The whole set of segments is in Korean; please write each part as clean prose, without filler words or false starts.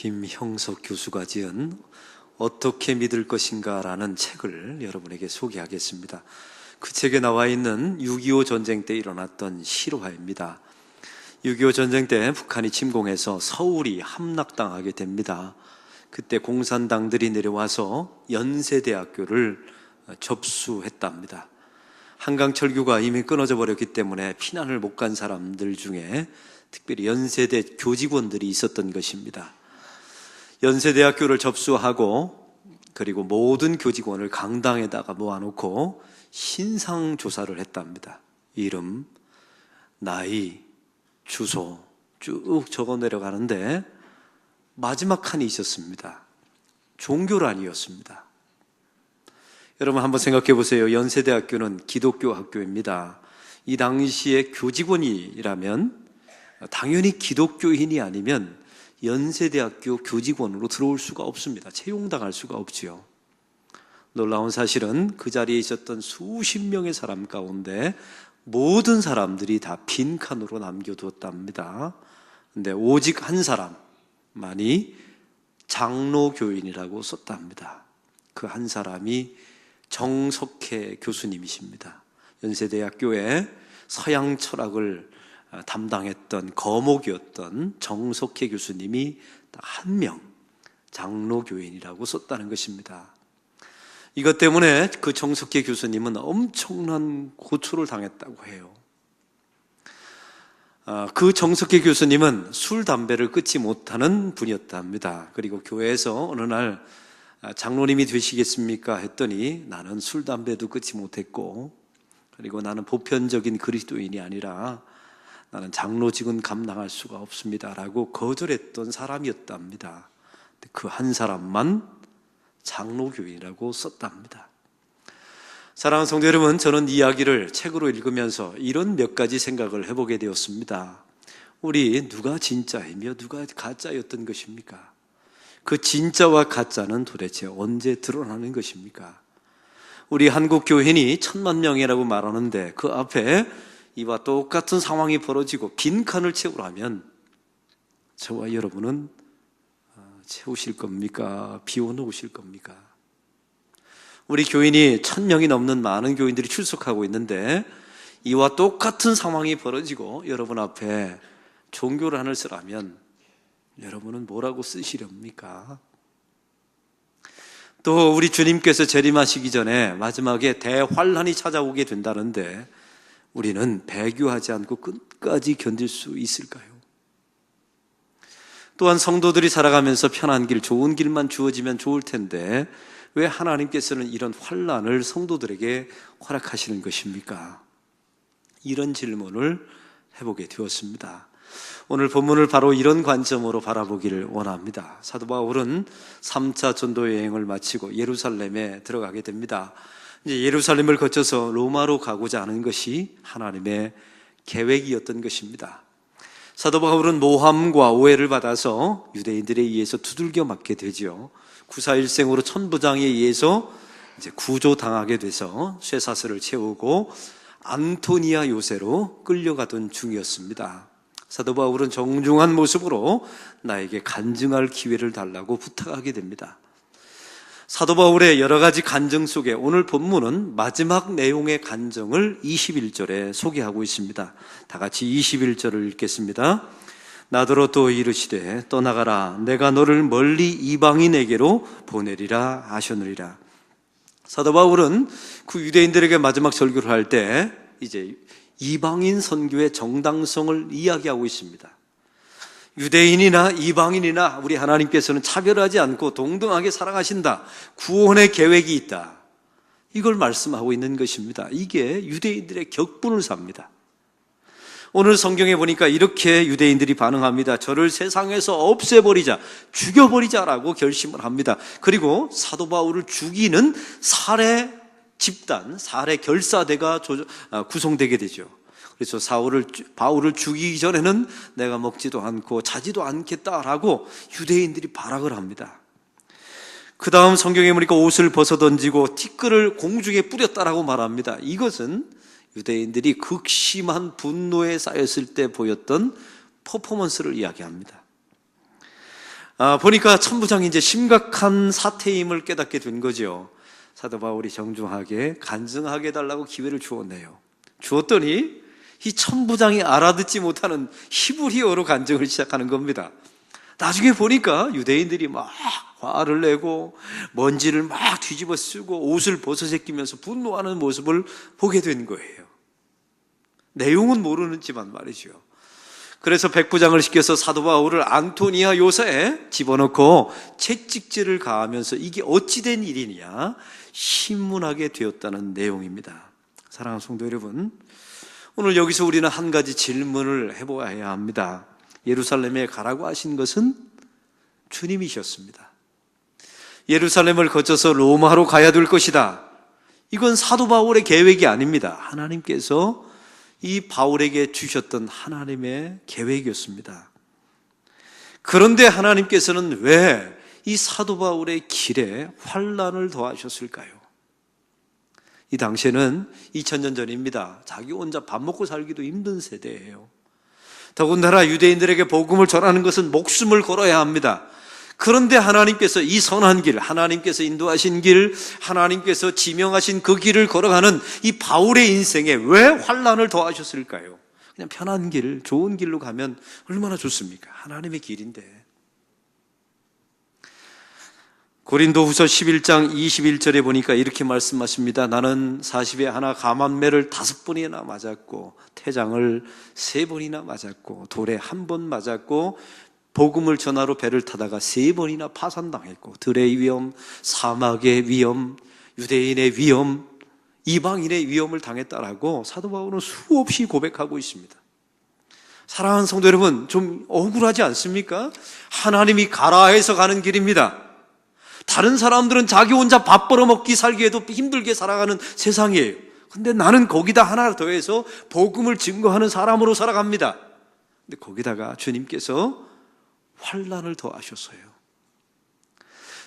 김형석 교수가 지은 어떻게 믿을 것인가 라는 책을 여러분에게 소개하겠습니다. 그 책에 나와 있는 6.25 전쟁 때 일어났던 실화입니다. 6.25 전쟁 때 북한이 침공해서 서울이 함락당하게 됩니다. 그때 공산당들이 내려와서 연세대학교를 접수했답니다. 한강철교가 이미 끊어져 버렸기 때문에 피난을 못 간 사람들 중에 특별히 연세대 교직원들이 있었던 것입니다. 연세대학교를 접수하고 그리고 모든 교직원을 강당에다가 모아놓고 신상조사를 했답니다. 이름, 나이, 주소 쭉 적어 내려가는데 마지막 칸이 있었습니다. 종교란이었습니다. 여러분 한번 생각해 보세요. 연세대학교는 기독교 학교입니다. 이 당시에 교직원이라면 당연히 기독교인이 아니면 연세대학교 교직원으로 들어올 수가 없습니다. 채용당할 수가 없지요. 놀라운 사실은 그 자리에 있었던 수십 명의 사람 가운데 모든 사람들이 다 빈칸으로 남겨두었답니다. 근데 오직 한 사람만이 장로교인이라고 썼답니다. 그 한 사람이 정석혜 교수님이십니다. 연세대학교에 서양 철학을 담당했던 거목이었던 정석혜 교수님이 딱 한 명 장로교인이라고 썼다는 것입니다. 이것 때문에 그 정석혜 교수님은 엄청난 고초를 당했다고 해요. 그 정석혜 교수님은 술, 담배를 끊지 못하는 분이었답니다. 그리고 교회에서 어느 날 장로님이 되시겠습니까? 했더니 나는 술, 담배도 끊지 못했고 그리고 나는 보편적인 그리스도인이 아니라 나는 장로직은 감당할 수가 없습니다 라고 거절했던 사람이었답니다. 그 한 사람만 장로교인이라고 썼답니다. 사랑하는 성도 여러분, 저는 이 이야기를 책으로 읽으면서 이런 몇 가지 생각을 해보게 되었습니다. 우리 누가 진짜이며 누가 가짜였던 것입니까? 그 진짜와 가짜는 도대체 언제 드러나는 것입니까? 우리 한국 교인이 1000만 명이라고 말하는데 그 앞에 이와 똑같은 상황이 벌어지고 빈칸을 채우라면 저와 여러분은 채우실 겁니까? 비워놓으실 겁니까? 우리 교인이 1000명이 넘는 많은 교인들이 출석하고 있는데 이와 똑같은 상황이 벌어지고 여러분 앞에 종교란을 쓰라면 여러분은 뭐라고 쓰시렵니까? 또 우리 주님께서 재림하시기 전에 마지막에 대환란이 찾아오게 된다는데 우리는 배교하지 않고 끝까지 견딜 수 있을까요? 또한 성도들이 살아가면서 편한 길, 좋은 길만 주어지면 좋을 텐데 왜 하나님께서는 이런 환란을 성도들에게 허락하시는 것입니까? 이런 질문을 해보게 되었습니다. 오늘 본문을 바로 이런 관점으로 바라보기를 원합니다. 사도 바울은 3차 전도 여행을 마치고 예루살렘에 들어가게 됩니다. 이제 예루살렘을 거쳐서 로마로 가고자 하는 것이 하나님의 계획이었던 것입니다. 사도 바울은 모함과 오해를 받아서 유대인들에 의해서 두들겨 맞게 되죠. 구사일생으로 천부장에 의해서 이제 구조당하게 돼서 쇠사슬을 채우고 안토니아 요새로 끌려가던 중이었습니다. 사도 바울은 정중한 모습으로 나에게 간증할 기회를 달라고 부탁하게 됩니다. 사도 바울의 여러 가지 간증 속에 오늘 본문은 마지막 내용의 간증을 21절에 소개하고 있습니다. 다 같이 21절을 읽겠습니다. 나더러 또 이르시되 떠나가라 내가 너를 멀리 이방인에게로 보내리라 하셨느니라. 사도 바울은 그 유대인들에게 마지막 설교를 할 때 이제 이방인 선교의 정당성을 이야기하고 있습니다. 유대인이나 이방인이나 우리 하나님께서는 차별하지 않고 동등하게 사랑하신다. 구원의 계획이 있다. 이걸 말씀하고 있는 것입니다. 이게 유대인들의 격분을 삽니다. 오늘 성경에 보니까 이렇게 유대인들이 반응합니다. 저를 세상에서 없애버리자, 죽여버리자라고 결심을 합니다. 그리고 사도 바울을 죽이는 살해 집단, 살해 결사대가 구성되게 되죠. 그래서 바울을 죽이기 전에는 내가 먹지도 않고 자지도 않겠다라고 유대인들이 발악을 합니다. 그 다음 성경에 보니까 옷을 벗어던지고 티끌을 공중에 뿌렸다라고 말합니다. 이것은 유대인들이 극심한 분노에 쌓였을 때 보였던 퍼포먼스를 이야기합니다. 보니까 천부장이 이제 심각한 사태임을 깨닫게 된 거죠. 사도 바울이 정중하게 간증하게 해달라고 기회를 주었네요. 주었더니 이 천부장이 알아듣지 못하는 히브리어로 간증을 시작하는 겁니다. 나중에 보니까 유대인들이 막 화를 내고 먼지를 막 뒤집어 쓰고 옷을 벗어제끼면서 분노하는 모습을 보게 된 거예요. 내용은 모르는지만 말이죠. 그래서 백부장을 시켜서 사도 바울을 안토니아 요새에 집어넣고 채찍질을 가하면서 이게 어찌된 일이냐 신문하게 되었다는 내용입니다. 사랑하는 성도 여러분, 오늘 여기서 우리는 한 가지 질문을 해보아야 합니다. 예루살렘에 가라고 하신 것은 주님이셨습니다. 예루살렘을 거쳐서 로마로 가야 될 것이다. 이건 사도 바울의 계획이 아닙니다. 하나님께서 이 바울에게 주셨던 하나님의 계획이었습니다. 그런데 하나님께서는 왜 이 사도 바울의 길에 환난을 더하셨을까요? 이 당시에는 2000년 전입니다. 자기 혼자 밥 먹고 살기도 힘든 세대예요. 더군다나 유대인들에게 복음을 전하는 것은 목숨을 걸어야 합니다. 그런데 하나님께서 이 선한 길, 하나님께서 인도하신 길, 하나님께서 지명하신 그 길을 걸어가는 이 바울의 인생에 왜 환난을 더하셨을까요? 그냥 편한 길, 좋은 길로 가면 얼마나 좋습니까? 하나님의 길인데. 고린도후서 11장 21절에 보니까 이렇게 말씀하십니다. 나는 40에 하나 감한매를 5번이나 맞았고 태장을 3번이나 맞았고 돌에 1번 맞았고 복음을 전하러 배를 타다가 3번이나 파산당했고 들의 위험, 사막의 위험, 유대인의 위험, 이방인의 위험을 당했다라고 사도 바울은 수없이 고백하고 있습니다. 사랑하는 성도 여러분, 좀 억울하지 않습니까? 하나님이 가라 해서 가는 길입니다. 다른 사람들은 자기 혼자 밥 벌어먹기 살기에도 힘들게 살아가는 세상이에요. 근데 나는 거기다 하나 더해서 복음을 증거하는 사람으로 살아갑니다. 근데 거기다가 주님께서 환난을 더하셨어요.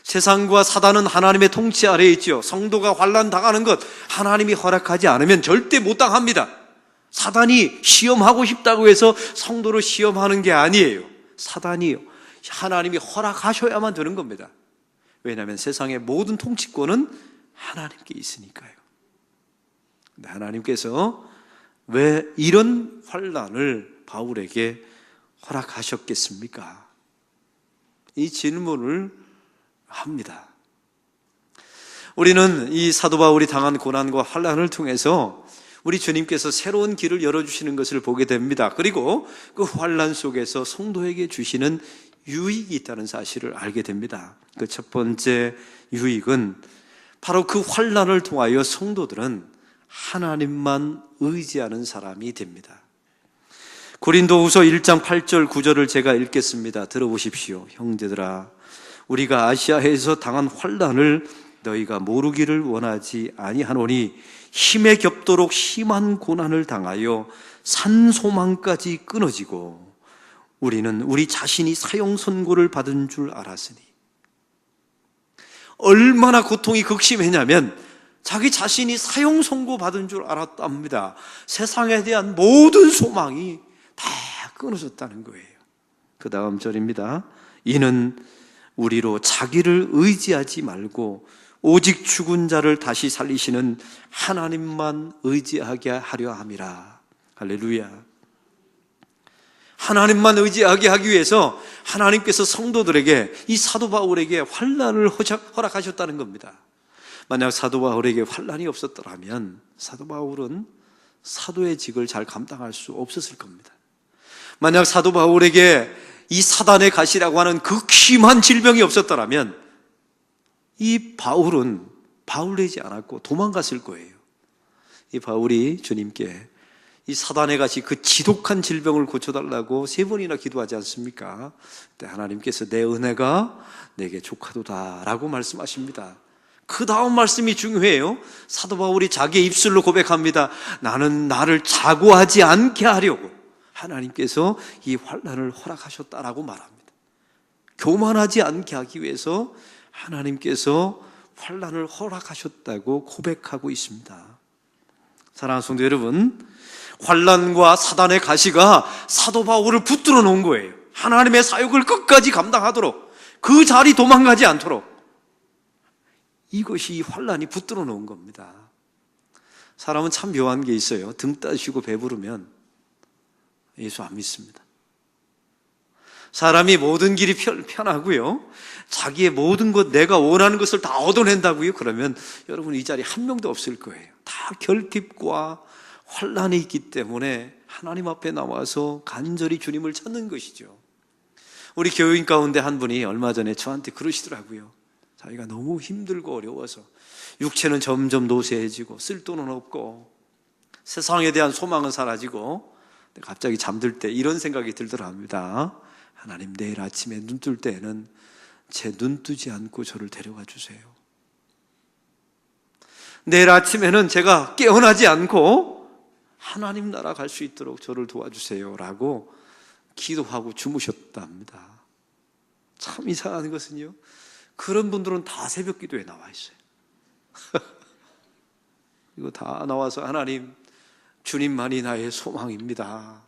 세상과 사단은 하나님의 통치 아래에 있죠. 성도가 환난 당하는 것 하나님이 허락하지 않으면 절대 못 당합니다. 사단이 시험하고 싶다고 해서 성도를 시험하는 게 아니에요. 사단이 하나님이 허락하셔야만 되는 겁니다. 왜냐하면 세상의 모든 통치권은 하나님께 있으니까요. 근데 하나님께서 왜 이런 환난을 바울에게 허락하셨겠습니까? 이 질문을 합니다. 우리는 이 사도 바울이 당한 고난과 환난을 통해서 우리 주님께서 새로운 길을 열어주시는 것을 보게 됩니다. 그리고 그 환난 속에서 성도에게 주시는 유익이 있다는 사실을 알게 됩니다. 그 첫 번째 유익은 바로 그 환난을 통하여 성도들은 하나님만 의지하는 사람이 됩니다. 고린도후서 1장 8절 9절을 제가 읽겠습니다. 들어보십시오. 형제들아, 우리가 아시아에서 당한 환난을 너희가 모르기를 원하지 아니하노니 힘에 겹도록 심한 고난을 당하여 산소망까지 끊어지고 우리는 우리 자신이 사형 선고를 받은 줄 알았으니. 얼마나 고통이 극심했냐면 자기 자신이 사형 선고 받은 줄 알았답니다. 세상에 대한 모든 소망이 다 끊어졌다는 거예요. 그 다음 절입니다. 이는 우리로 자기를 의지하지 말고 오직 죽은 자를 다시 살리시는 하나님만 의지하게 하려 함이라. 할렐루야. 하나님만 의지하게 하기 위해서 하나님께서 성도들에게 이 사도 바울에게 환난을 허락하셨다는 겁니다. 만약 사도 바울에게 환난이 없었더라면 사도 바울은 사도의 직을 잘 감당할 수 없었을 겁니다. 만약 사도 바울에게 이 사단의 가시라고 하는 극심한 질병이 없었더라면 이 바울은 바울되지 않았고 도망갔을 거예요. 이 바울이 주님께 이 사단의 가시 그 지독한 질병을 고쳐달라고 3번이나 기도하지 않습니까? 그때 하나님께서 내 은혜가 내게 족하도다라고 말씀하십니다. 그 다음 말씀이 중요해요. 사도 바울이 자기의 입술로 고백합니다. 나는 나를 자고하지 않게 하려고 하나님께서 이 환난을 허락하셨다라고 말합니다. 교만하지 않게 하기 위해서 하나님께서 환난을 허락하셨다고 고백하고 있습니다. 사랑하는 성도 여러분, 환난과 사단의 가시가 사도 바울을 붙들어 놓은 거예요. 하나님의 사역을 끝까지 감당하도록. 그 자리 도망가지 않도록. 이것이 환난이 붙들어 놓은 겁니다. 사람은 참 묘한 게 있어요. 등 따시고 배부르면 예수 안 믿습니다. 사람이 모든 길이 편하고요, 자기의 모든 것, 내가 원하는 것을 다 얻어낸다고요, 그러면 여러분 이 자리에 한 명도 없을 거예요. 다 결핍과 환난이 있기 때문에 하나님 앞에 나와서 간절히 주님을 찾는 것이죠. 우리 교인 가운데 한 분이 얼마 전에 저한테 그러시더라고요. 자기가 너무 힘들고 어려워서 육체는 점점 노쇠해지고 쓸 돈은 없고 세상에 대한 소망은 사라지고 갑자기 잠들 때 이런 생각이 들더랍니다. 하나님, 내일 아침에 눈 뜰 때에는 제 눈 뜨지 않고 저를 데려가 주세요. 내일 아침에는 제가 깨어나지 않고 하나님 나라 갈 수 있도록 저를 도와주세요 라고 기도하고 주무셨답니다. 참 이상한 것은요, 그런 분들은 다 새벽 기도에 나와 있어요. 이거 다 나와서 하나님, 주님만이 나의 소망입니다.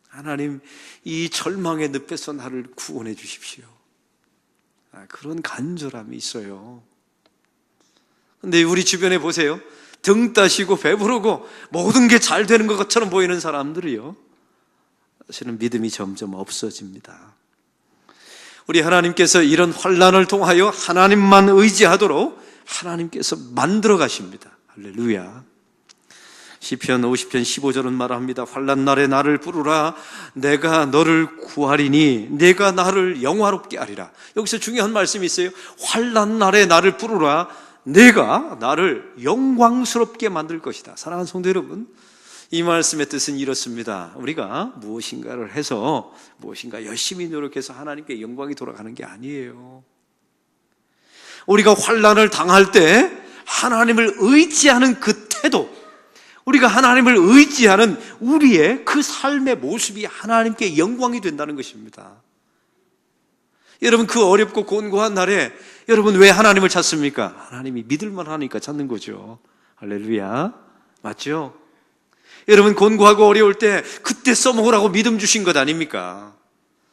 하나님, 이 절망의 늪에서 나를 구원해 주십시오. 그런 간절함이 있어요. 근데 우리 주변에 보세요. 등 따시고 배부르고 모든 게 잘 되는 것처럼 보이는 사람들이요, 사실은 믿음이 점점 없어집니다. 우리 하나님께서 이런 환난을 통하여 하나님만 의지하도록 하나님께서 만들어 가십니다. 할렐루야. 시편 50편 15절은 말합니다. 환난 날에 나를 부르라. 내가 너를 구하리니 내가 나를 영화롭게 하리라. 여기서 중요한 말씀이 있어요. 환난 날에 나를 부르라. 내가 나를 영광스럽게 만들 것이다. 사랑하는 성도 여러분, 이 말씀의 뜻은 이렇습니다. 우리가 무엇인가를 해서, 무엇인가 열심히 노력해서 하나님께 영광이 돌아가는 게 아니에요. 우리가 환난을 당할 때 하나님을 의지하는 그 태도, 우리가 하나님을 의지하는 우리의 그 삶의 모습이 하나님께 영광이 된다는 것입니다. 여러분, 그 어렵고 곤고한 날에 여러분 왜 하나님을 찾습니까? 하나님이 믿을만 하니까 찾는 거죠. 할렐루야. 맞죠? 여러분, 곤고하고 어려울 때 그때 써먹으라고 믿음 주신 것 아닙니까?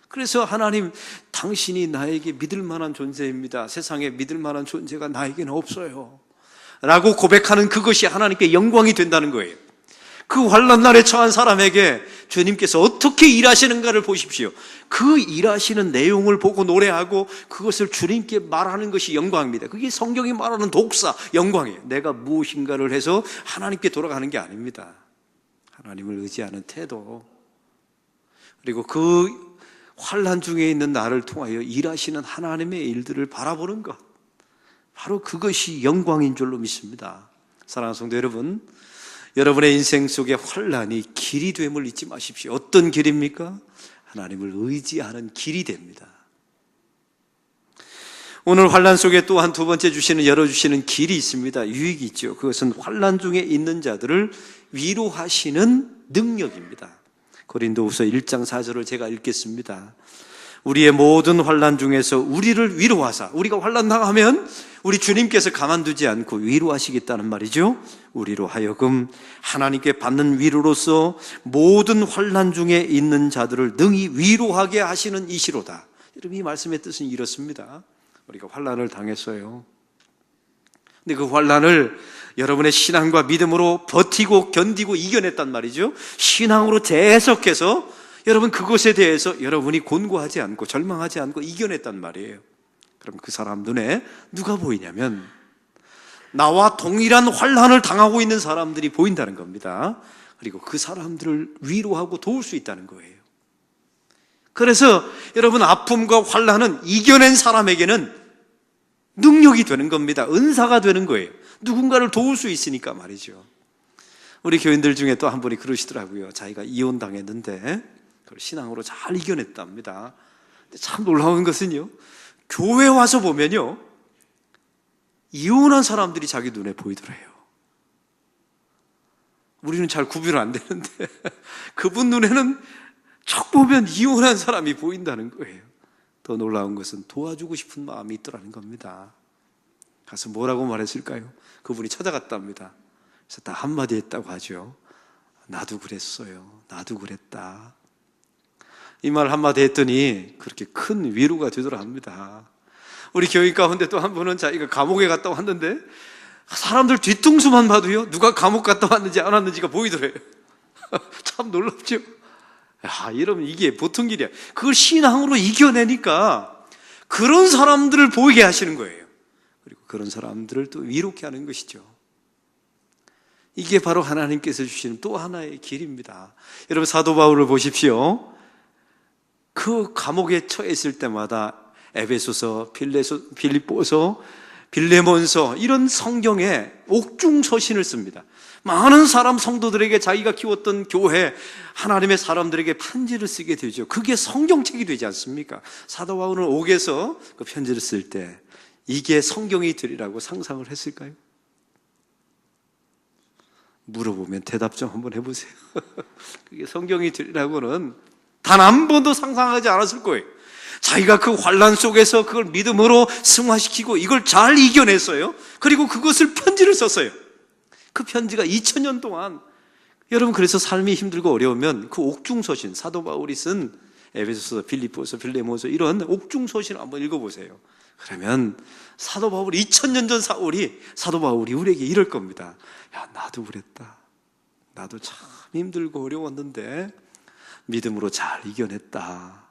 그래서 하나님, 당신이 나에게 믿을 만한 존재입니다. 세상에 믿을 만한 존재가 나에게는 없어요 라고 고백하는 그것이 하나님께 영광이 된다는 거예요. 그 환난 날에 처한 사람에게 주님께서 어떻게 일하시는가를 보십시오. 그 일하시는 내용을 보고 노래하고 그것을 주님께 말하는 것이 영광입니다. 그게 성경이 말하는 독사, 영광이에요. 내가 무엇인가를 해서 하나님께 돌아가는 게 아닙니다. 하나님을 의지하는 태도, 그리고 그 환난 중에 있는 나를 통하여 일하시는 하나님의 일들을 바라보는 것, 바로 그것이 영광인 줄로 믿습니다. 사랑하는 성도 여러분, 여러분의 인생 속에 환난이 길이 됨을 잊지 마십시오. 어떤 길입니까? 하나님을 의지하는 길이 됩니다. 오늘 환난 속에 또한 두 번째 열어주시는 길이 있습니다. 유익이 있죠. 그것은 환난 중에 있는 자들을 위로하시는 능력입니다. 고린도후서 1장 4절을 제가 읽겠습니다. 우리의 모든 환난 중에서 우리를 위로하사, 우리가 환난 당하면 우리 주님께서 가만두지 않고 위로하시겠다는 말이죠. 우리로 하여금 하나님께 받는 위로로서 모든 환난 중에 있는 자들을 능히 위로하게 하시는 이시로다. 여러분, 이 말씀의 뜻은 이렇습니다. 우리가 환난을 당했어요. 근데 그 환난을 여러분의 신앙과 믿음으로 버티고 견디고 이겨냈단 말이죠. 신앙으로 재해석해서 여러분 그것에 대해서 여러분이 곤고하지 않고 절망하지 않고 이겨냈단 말이에요. 그럼 그 사람 눈에 누가 보이냐면 나와 동일한 환난을 당하고 있는 사람들이 보인다는 겁니다. 그리고 그 사람들을 위로하고 도울 수 있다는 거예요. 그래서 여러분, 아픔과 환난은 이겨낸 사람에게는 능력이 되는 겁니다. 은사가 되는 거예요. 누군가를 도울 수 있으니까 말이죠. 우리 교인들 중에 또 한 분이 그러시더라고요. 자기가 이혼당했는데 그걸 신앙으로 잘 이겨냈답니다. 근데 참 놀라운 것은요, 교회 와서 보면요, 이혼한 사람들이 자기 눈에 보이더래요. 우리는 잘 구별 안 되는데 그분 눈에는 척 보면 이혼한 사람이 보인다는 거예요. 더 놀라운 것은 도와주고 싶은 마음이 있더라는 겁니다. 가서 뭐라고 말했을까요? 그분이 찾아갔답니다. 그래서 다 한마디 했다고 하죠. 나도 그랬어요. 나도 그랬다. 이 말 한마디 했더니 그렇게 큰 위로가 되더라 합니다. 우리 교인 가운데 또 한 분은 자기가 감옥에 갔다 왔는데 사람들 뒤통수만 봐도요, 누가 감옥 갔다 왔는지 안 왔는지가 보이더래요. 참 놀랍죠? 야, 이러면 이게 보통 일이야. 그걸 신앙으로 이겨내니까 그런 사람들을 보이게 하시는 거예요. 그리고 그런 사람들을 또 위롭게 하는 것이죠. 이게 바로 하나님께서 주시는 또 하나의 길입니다. 여러분, 사도 바울을 보십시오. 그 감옥에 처했을 때마다 에베소서, 빌립보서, 빌레몬서 이런 성경에 옥중서신을 씁니다. 많은 사람 성도들에게 자기가 키웠던 교회, 하나님의 사람들에게 편지를 쓰게 되죠. 그게 성경책이 되지 않습니까? 사도 바울은 옥에서 그 편지를 쓸 때 이게 성경이 되리라고 상상을 했을까요? 물어보면 대답 좀 한번 해보세요. 그게 성경이 되리라고는 단 한 번도 상상하지 않았을 거예요. 자기가 그 환난 속에서 그걸 믿음으로 승화시키고 이걸 잘 이겨냈어요. 그리고 그것을 편지를 썼어요. 그 편지가 2000년 동안, 여러분, 그래서 삶이 힘들고 어려우면 그 옥중서신, 사도 바울이 쓴 에베소서, 빌립보서, 빌레몬서 이런 옥중서신을 한번 읽어보세요. 그러면 사도 바울이 2000년 전 사도 바울이 우리에게 이럴 겁니다. 야, 나도 그랬다. 나도 참 힘들고 어려웠는데 믿음으로 잘 이겨냈다.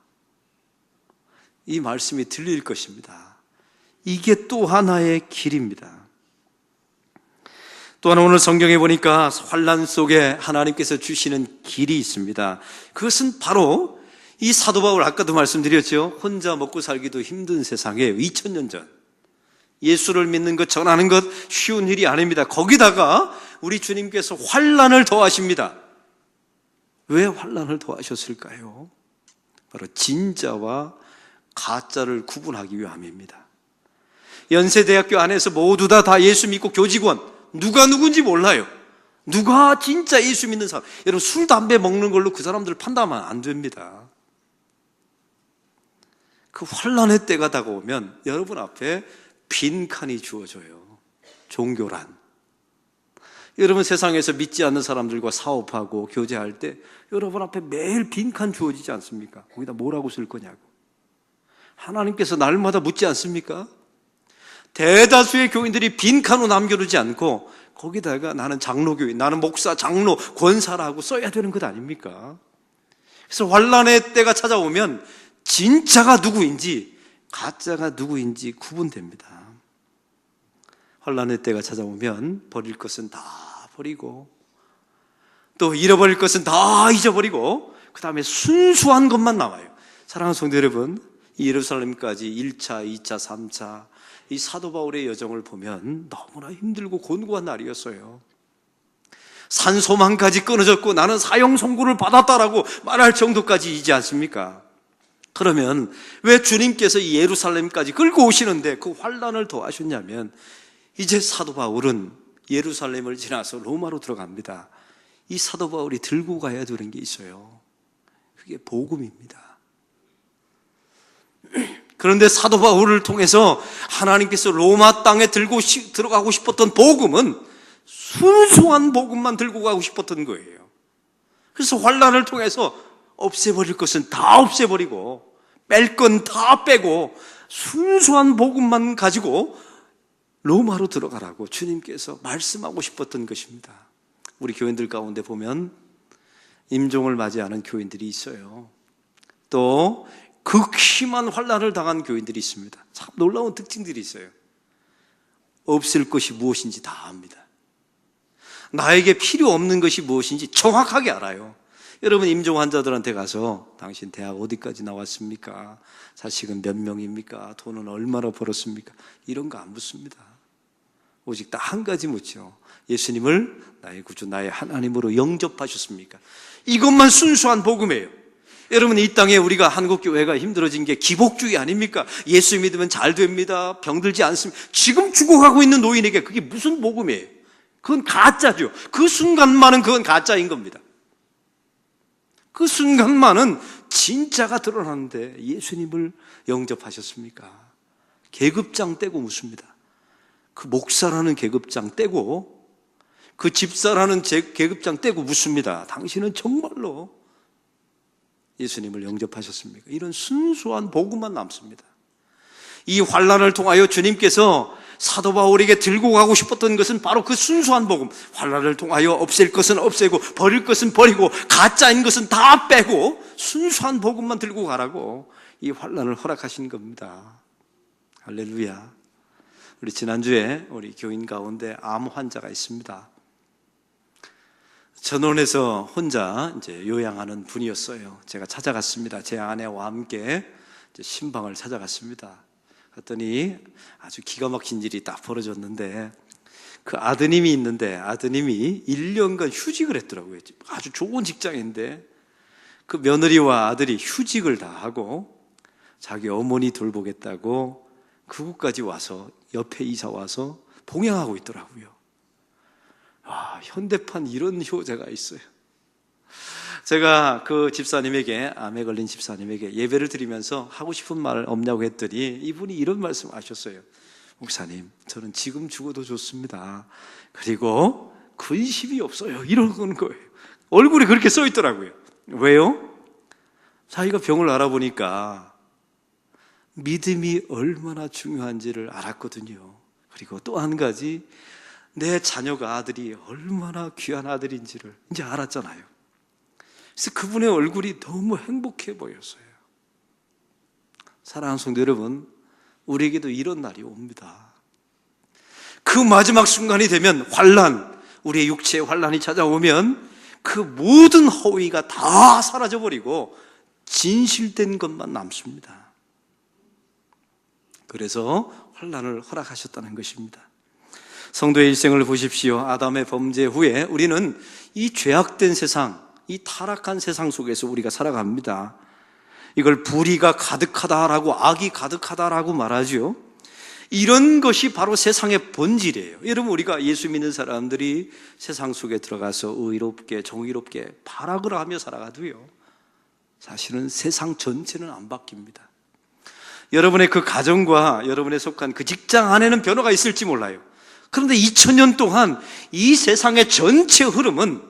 이 말씀이 들릴 것입니다. 이게 또 하나의 길입니다. 또 하나, 오늘 성경에 보니까 환난 속에 하나님께서 주시는 길이 있습니다. 그것은 바로 이 사도 바울, 아까도 말씀드렸죠. 혼자 먹고 살기도 힘든 세상에 2000년 전 예수를 믿는 것, 전하는 것 쉬운 일이 아닙니다. 거기다가 우리 주님께서 환난을 더하십니다. 왜 환난을 더하셨을까요? 바로 진짜와 가짜를 구분하기 위함입니다. 연세대학교 안에서 모두 다 예수 믿고 교직원, 누가 누군지 몰라요. 누가 진짜 예수 믿는 사람. 여러분, 술, 담배 먹는 걸로 그 사람들을 판단하면 안 됩니다. 그 환난의 때가 다가오면 여러분 앞에 빈칸이 주어져요. 종교란. 여러분, 세상에서 믿지 않는 사람들과 사업하고 교제할 때 여러분 앞에 매일 빈칸 주어지지 않습니까? 거기다 뭐라고 쓸 거냐고. 하나님께서 날마다 묻지 않습니까? 대다수의 교인들이 빈칸으로 남겨두지 않고 거기다가 나는 장로교인, 나는 목사, 장로, 권사라고 써야 되는 것 아닙니까? 그래서 환난의 때가 찾아오면 진짜가 누구인지 가짜가 누구인지 구분됩니다. 환난의 때가 찾아오면 버릴 것은 다 버리고 또 잃어버릴 것은 다 잊어버리고 그 다음에 순수한 것만 남아요. 사랑하는 성도 여러분, 이 예루살렘까지 1차, 2차, 3차 이 사도 바울의 여정을 보면 너무나 힘들고 곤고한 날이었어요. 산소망까지 끊어졌고 나는 사형 선고를 받았다라고 말할 정도까지이지 않습니까? 그러면 왜 주님께서 이 예루살렘까지 끌고 오시는데 그 환난을 더하셨냐면, 이제 사도 바울은 예루살렘을 지나서 로마로 들어갑니다. 이 사도 바울이 들고 가야 되는 게 있어요. 그게 복음입니다. 그런데 사도 바울을 통해서 하나님께서 로마 땅에 들어가고 싶었던 복음은 순수한 복음만 들고 가고 싶었던 거예요. 그래서 환난을 통해서 없애버릴 것은 다 없애버리고 뺄 건 다 빼고 순수한 복음만 가지고 로마로 들어가라고 주님께서 말씀하고 싶었던 것입니다. 우리 교인들 가운데 보면 임종을 맞이하는 교인들이 있어요. 또 극심한 환난을 당한 교인들이 있습니다. 참 놀라운 특징들이 있어요. 없을 것이 무엇인지 다 압니다. 나에게 필요 없는 것이 무엇인지 정확하게 알아요. 여러분, 임종 환자들한테 가서 당신 대학 어디까지 나왔습니까? 자식은 몇 명입니까? 돈은 얼마나 벌었습니까? 이런 거 안 묻습니다. 오직 딱 한 가지 묻죠. 예수님을 나의 구주, 나의 하나님으로 영접하셨습니까? 이것만 순수한 복음이에요. 여러분, 이 땅에 우리가 한국교회가 힘들어진 게 기복주의 아닙니까? 예수 믿으면 잘 됩니다. 병들지 않습니다. 지금 죽어가고 있는 노인에게 그게 무슨 복음이에요? 그건 가짜죠. 그 순간만은 그건 가짜인 겁니다. 그 순간만은 진짜가 드러나는데 예수님을 영접하셨습니까? 계급장 떼고 묻습니다. 그 목사라는 계급장 떼고 그 집사라는 계급장 떼고 묻습니다. 당신은 정말로 예수님을 영접하셨습니까? 이런 순수한 복음만 남습니다. 이 환난을 통하여 주님께서 사도 바울에게 들고 가고 싶었던 것은 바로 그 순수한 복음. 환난을 통하여 없앨 것은 없애고 버릴 것은 버리고 가짜인 것은 다 빼고 순수한 복음만 들고 가라고 이 환난을 허락하신 겁니다. 할렐루야. 우리 지난주에 우리 교인 가운데 암 환자가 있습니다. 전원에서 혼자 이제 요양하는 분이었어요. 제가 찾아갔습니다. 제 아내와 함께 신방을 찾아갔습니다. 그랬더니 아주 기가 막힌 일이 딱 벌어졌는데, 그 아드님이 있는데 아드님이 1년간 휴직을 했더라고요. 아주 좋은 직장인데 그 며느리와 아들이 휴직을 다 하고 자기 어머니 돌보겠다고 그곳까지 와서, 옆에 이사 와서 봉양하고 있더라고요. 현대판 이런 효자가 있어요. 제가 그 집사님에게, 암에 걸린 집사님에게 예배를 드리면서 하고 싶은 말 없냐고 했더니 이분이 이런 말씀 하셨어요. 목사님, 저는 지금 죽어도 좋습니다. 그리고 근심이 없어요. 이러는 거예요. 얼굴이 그렇게 써 있더라고요. 왜요? 자기가 병을 알아보니까 믿음이 얼마나 중요한지를 알았거든요. 그리고 또 한 가지, 내 자녀가, 아들이 얼마나 귀한 아들인지를 이제 알았잖아요. 그래서 그분의 얼굴이 너무 행복해 보였어요. 사랑하는 성도 여러분, 우리에게도 이런 날이 옵니다. 그 마지막 순간이 되면 환난, 우리의 육체의 환난이 찾아오면 그 모든 허위가 다 사라져버리고 진실된 것만 남습니다. 그래서 환난을 허락하셨다는 것입니다. 성도의 일생을 보십시오. 아담의 범죄 후에 우리는 이 죄악된 세상, 이 타락한 세상 속에서 우리가 살아갑니다. 이걸 불의가 가득하다라고, 악이 가득하다라고 말하죠. 이런 것이 바로 세상의 본질이에요. 여러분, 우리가 예수 믿는 사람들이 세상 속에 들어가서 의롭게 정의롭게 발악을 하며 살아가도요, 사실은 세상 전체는 안 바뀝니다. 여러분의 그 가정과 여러분의 속한 그 직장 안에는 변화가 있을지 몰라요. 그런데 2000년 동안 이 세상의 전체 흐름은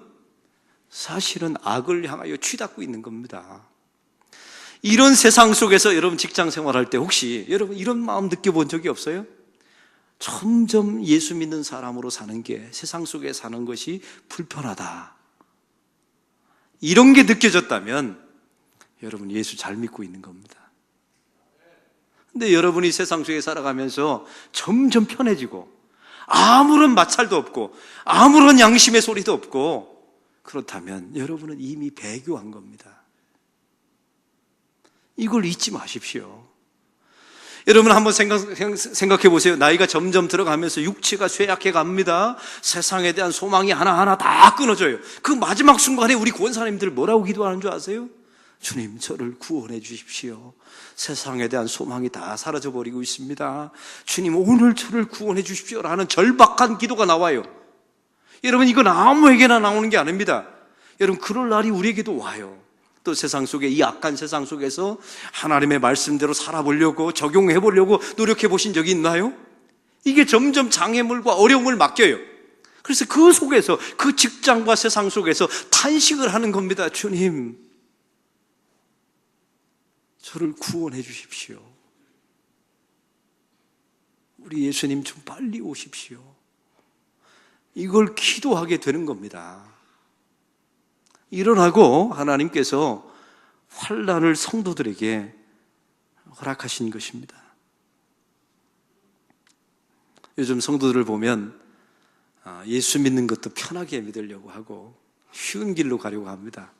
사실은 악을 향하여 쥐닫고 있는 겁니다. 이런 세상 속에서 여러분 직장 생활할 때 혹시 여러분 이런 마음 느껴본 적이 없어요? 점점 예수 믿는 사람으로 사는 게, 세상 속에 사는 것이 불편하다, 이런 게 느껴졌다면 여러분 예수 잘 믿고 있는 겁니다. 근데 여러분이 세상 속에 살아가면서 점점 편해지고 아무런 마찰도 없고 아무런 양심의 소리도 없고, 그렇다면 여러분은 이미 배교한 겁니다. 이걸 잊지 마십시오. 여러분 한번 생각해 보세요. 나이가 점점 들어가면서 육체가 쇠약해 갑니다. 세상에 대한 소망이 하나하나 다 끊어져요. 그 마지막 순간에 우리 구원사님들 뭐라고 기도하는 줄 아세요? 주님, 저를 구원해 주십시오. 세상에 대한 소망이 다 사라져 버리고 있습니다. 주님, 오늘 저를 구원해 주십시오 라는 절박한 기도가 나와요. 여러분, 이건 아무에게나 나오는 게 아닙니다. 여러분, 그럴 날이 우리에게도 와요. 또 세상 속에, 이 악한 세상 속에서 하나님의 말씀대로 살아보려고, 적용해 보려고 노력해 보신 적이 있나요? 이게 점점 장애물과 어려움을 맡겨요. 그래서 그 속에서, 그 직장과 세상 속에서 탄식을 하는 겁니다. 주님, 저를 구원해 주십시오. 우리 예수님 좀 빨리 오십시오. 이걸 기도하게 되는 겁니다. 일어나고 하나님께서 환난을 성도들에게 허락하신 것입니다. 요즘 성도들을 보면 예수 믿는 것도 편하게 믿으려고 하고 쉬운 길로 가려고 합니다.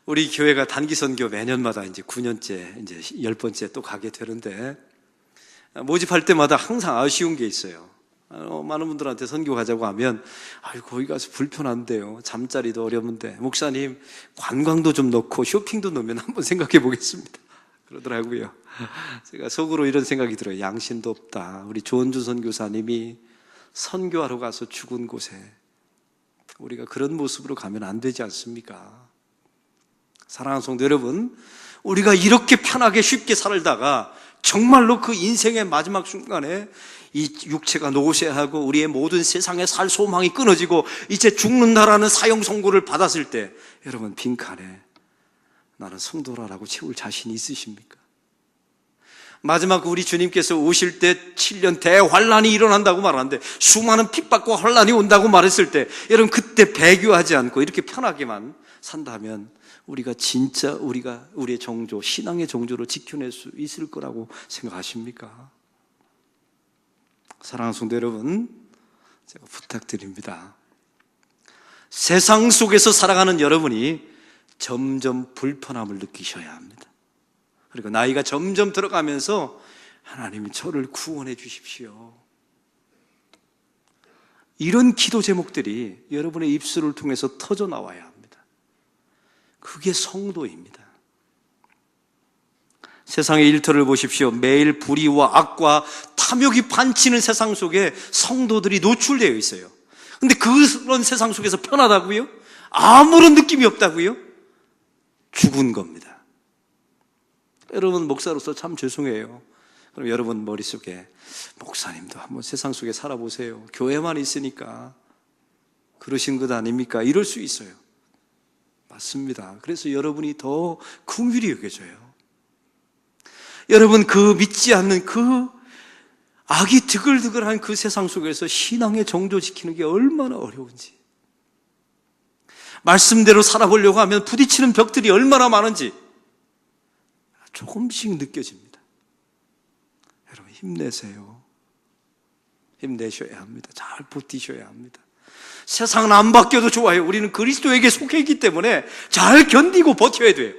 우리 교회가 단기 선교 매년마다 이제 9년째, 이제 10번째 또 가게 되는데, 모집할 때마다 항상 아쉬운 게 있어요. 많은 분들한테 선교 가자고 하면, 거기 가서 불편한데요, 잠자리도 어려운데, 목사님 관광도 좀 넣고 쇼핑도 넣으면 한번 생각해 보겠습니다 그러더라고요. 제가 속으로 이런 생각이 들어요. 양심도 없다. 우리 조은주 선교사님이 선교하러 가서 죽은 곳에 우리가 그런 모습으로 가면 안 되지 않습니까? 사랑하는 성도 여러분, 우리가 이렇게 편하게 쉽게 살다가 정말로 그 인생의 마지막 순간에 이 육체가 노쇠하고 우리의 모든 세상에 살 소망이 끊어지고 이제 죽는다라는 사형 선고를 받았을 때, 여러분 빈칸에 나는 성도라라고 채울 자신이 있으십니까? 마지막 우리 주님께서 오실 때 7년 대환란이 일어난다고 말하는데, 수많은 핍박과 환란이 온다고 말했을 때, 여러분 그때 배교하지 않고 이렇게 편하게만 산다면 우리가 진짜 우리의 정조, 신앙의 정조를 지켜낼 수 있을 거라고 생각하십니까? 사랑하는 성도 여러분, 제가 부탁드립니다. 세상 속에서 살아가는 여러분이 점점 불편함을 느끼셔야 합니다. 그리고 나이가 점점 들어가면서 하나님이 저를 구원해 주십시오, 이런 기도 제목들이 여러분의 입술을 통해서 터져 나와야 합니다. 그게 성도입니다. 세상의 일터를 보십시오. 매일 불의와 악과 탐욕이 판치는 세상 속에 성도들이 노출되어 있어요. 근데 그런 세상 속에서 편하다고요? 아무런 느낌이 없다고요? 죽은 겁니다. 여러분, 목사로서 참 죄송해요. 그럼 여러분 머릿속에, 목사님도 한번 세상 속에 살아보세요, 교회만 있으니까 그러신 것 아닙니까? 이럴 수 있어요. 맞습니다. 그래서 여러분이 더 긍휼히 여겨져요. 여러분, 그 믿지 않는 그 악이 드글드글한 그 세상 속에서 신앙의 정조 지키는 게 얼마나 어려운지, 말씀대로 살아보려고 하면 부딪히는 벽들이 얼마나 많은지 조금씩 느껴집니다. 여러분, 힘내세요. 힘내셔야 합니다. 잘 버티셔야 합니다. 세상은 안 바뀌어도 좋아요. 우리는 그리스도에게 속해 있기 때문에 잘 견디고 버텨야 돼요.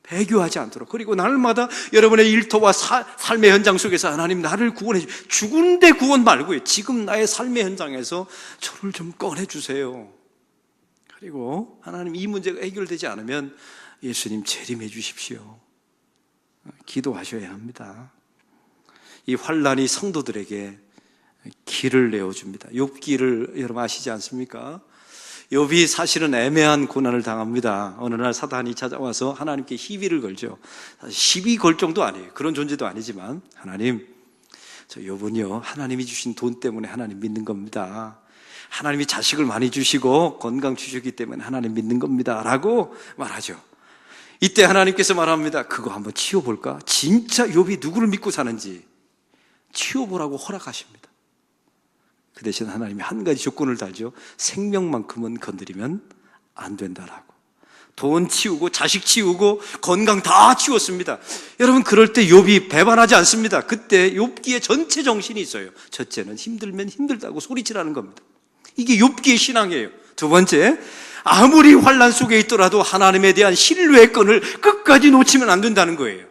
배교하지 않도록. 그리고 날마다 여러분의 일터와 삶의 현장 속에서 하나님 나를 구원해 주세요. 죽은데 구원 말고요, 지금 나의 삶의 현장에서 저를 좀 꺼내주세요. 그리고 하나님, 이 문제가 해결되지 않으면 예수님 재림해 주십시오, 기도하셔야 합니다. 이 환란이 성도들에게 길을 내어줍니다. 욥기를 여러분 아시지 않습니까? 욥이 사실은 애매한 고난을 당합니다. 어느 날 사단이 찾아와서 하나님께 시비를 걸죠. 시비 걸 정도 아니에요. 그런 존재도 아니지만, 하나님, 저 욥은요 하나님이 주신 돈 때문에 하나님 믿는 겁니다. 하나님이 자식을 많이 주시고 건강 주셨기 때문에 하나님 믿는 겁니다 라고 말하죠. 이때 하나님께서 말합니다. 그거 한번 치워볼까? 진짜 욥이 누구를 믿고 사는지 치워보라고 허락하십니다. 그 대신 하나님이 한 가지 조건을 달죠. 생명만큼은 건드리면 안 된다라고. 돈 치우고 자식 치우고 건강 다 치웠습니다. 여러분, 그럴 때 욥이 배반하지 않습니다. 그때 욥기의 전체 정신이 있어요. 첫째는 힘들면 힘들다고 소리치라는 겁니다. 이게 욥기의 신앙이에요. 두 번째, 아무리 환난 속에 있더라도 하나님에 대한 신뢰의 끈을 끝까지 놓치면 안 된다는 거예요.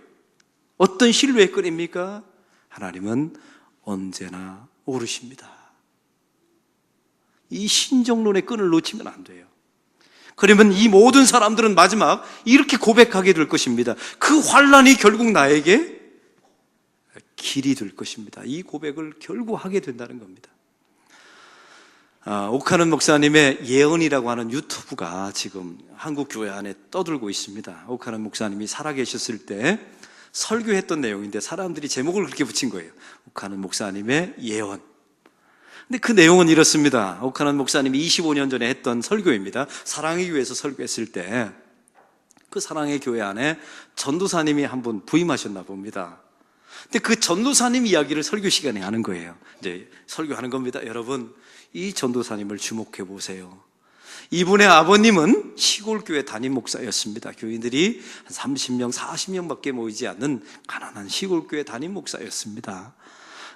어떤 신뢰의 끈입니까? 하나님은 언제나 옳으십니다. 이 신정론의 끈을 놓치면 안 돼요. 그러면 이 모든 사람들은 마지막 이렇게 고백하게 될 것입니다. 그 환난이 결국 나에게 길이 될 것입니다. 이 고백을 결국 하게 된다는 겁니다. 옥하는 목사님의 예언이라고 하는 유튜브가 지금 한국 교회 안에 떠들고 있습니다. 옥하는 목사님이 살아계셨을 때 설교했던 내용인데 사람들이 제목을 그렇게 붙인 거예요. 옥하는 목사님의 예언. 근데 그 내용은 이렇습니다. 옥하는 목사님이 25년 전에 했던 설교입니다. 사랑의 교회에서 설교했을 때 그 사랑의 교회 안에 전도사님이 한 분 부임하셨나 봅니다. 근데 그 전도사님 이야기를 설교 시간에 하는 거예요. 이제 설교하는 겁니다. 여러분, 이 전도사님을 주목해 보세요. 이분의 아버님은 시골교회 담임 목사였습니다. 교인들이 한 30명, 40명밖에 모이지 않는 가난한 시골교회 담임 목사였습니다.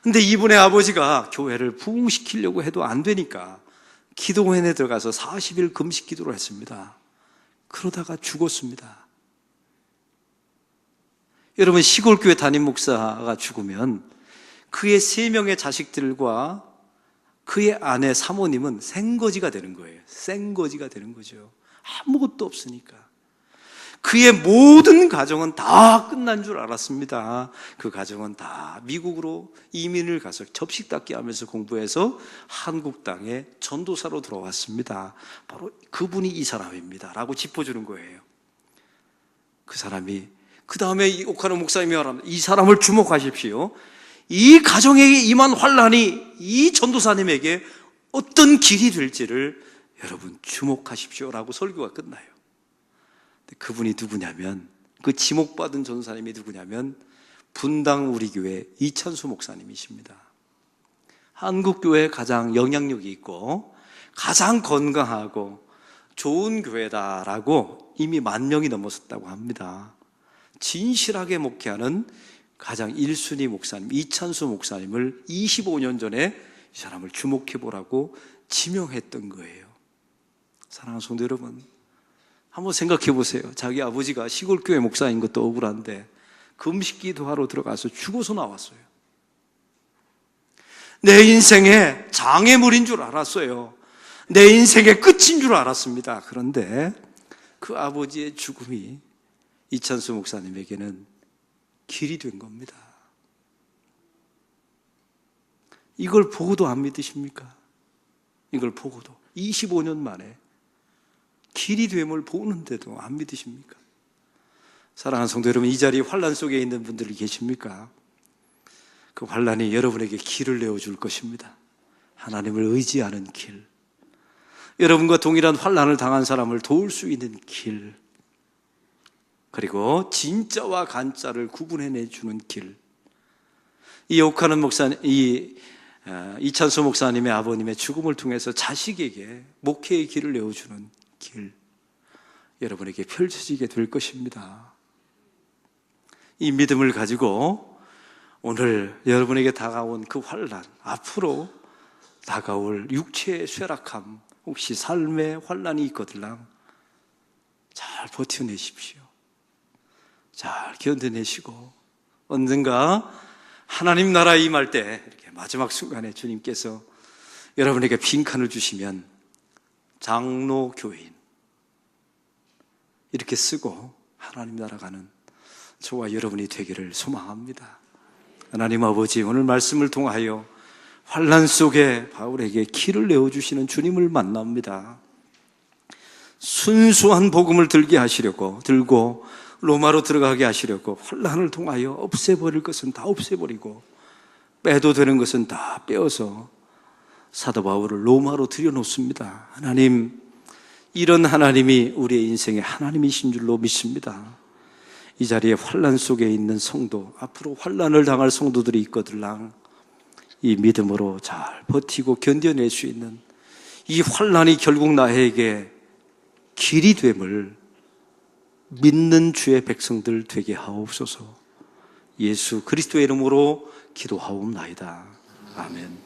근데 이분의 아버지가 교회를 부흥시키려고 해도 안 되니까 기도원에 들어가서 40일 금식 기도를 했습니다. 그러다가 죽었습니다. 여러분, 시골교회 담임 목사가 죽으면 그의 3명의 자식들과 그의 아내 사모님은 생거지가 되는 거예요. 생거지가 되는 거죠. 아무것도 없으니까. 그의 모든 가정은 다 끝난 줄 알았습니다. 그 가정은 다 미국으로 이민을 가서 접시 닦기 하면서 공부해서 한국 땅에 전도사로 들어왔습니다. 바로 그분이 이 사람입니다 라고 짚어주는 거예요. 그 사람이, 그 다음에 옥하는 목사님이 말합니다. 이 사람을 주목하십시오. 이 가정에게 임한 환난이 이 전도사님에게 어떤 길이 될지를 여러분 주목하십시오 라고 설교가 끝나요. 그분이 누구냐면, 그 지목받은 전도사님이 누구냐면 분당 우리 교회 이찬수 목사님이십니다. 한국교회에 가장 영향력이 있고 가장 건강하고 좋은 교회다라고 이미 10,000명이 넘었었다고 합니다. 진실하게 목회하는 가장 1순위 목사님 이찬수 목사님을 25년 전에 이 사람을 주목해 보라고 지명했던 거예요. 사랑하는 성도 여러분, 한번 생각해 보세요. 자기 아버지가 시골교회 목사인 것도 억울한데 금식기도하러 들어가서 죽어서 나왔어요. 내 인생의 장애물인 줄 알았어요. 내 인생의 끝인 줄 알았습니다. 그런데 그 아버지의 죽음이 이찬수 목사님에게는 길이 된 겁니다. 이걸 보고도 안 믿으십니까? 이걸 보고도 25년 만에 길이 됨을 보는데도 안 믿으십니까? 사랑하는 성도 여러분, 이 자리에 환난 속에 있는 분들이 계십니까? 그 환난이 여러분에게 길을 내어줄 것입니다. 하나님을 의지하는 길, 여러분과 동일한 환난을 당한 사람을 도울 수 있는 길, 그리고 진짜와 간짜를 구분해내주는 길. 이 옥하는 목사님, 이찬수 목사님의 아버님의 죽음을 통해서 자식에게 목회의 길을 내어주는 길, 여러분에게 펼쳐지게 될 것입니다. 이 믿음을 가지고 오늘 여러분에게 다가온 그 환난, 앞으로 다가올 육체의 쇠락함, 혹시 삶의 환난이 있거들랑 잘 버텨내십시오. 잘 견뎌내시고 언젠가 하나님 나라에 임할 때 이렇게 마지막 순간에 주님께서 여러분에게 빈칸을 주시면 장로교인 이렇게 쓰고 하나님 나라 가는 저와 여러분이 되기를 소망합니다. 하나님 아버지, 오늘 말씀을 통하여 환난 속에 바울에게 길을 내어주시는 주님을 만납니다. 순수한 복음을 들고 로마로 들어가게 하시려고 환난을 통하여 없애버릴 것은 다 없애버리고 빼도 되는 것은 다 빼어서 사도 바울을 로마로 들여놓습니다. 하나님, 이런 하나님이 우리의 인생의 하나님이신 줄로 믿습니다. 이 자리에 환난 속에 있는 성도, 앞으로 환난을 당할 성도들이 있거들랑 이 믿음으로 잘 버티고 견뎌낼 수 있는 이 환난이 결국 나에게 길이 됨을 믿는 주의 백성들 되게 하옵소서. 예수 그리스도의 이름으로 기도하옵나이다. 아멘.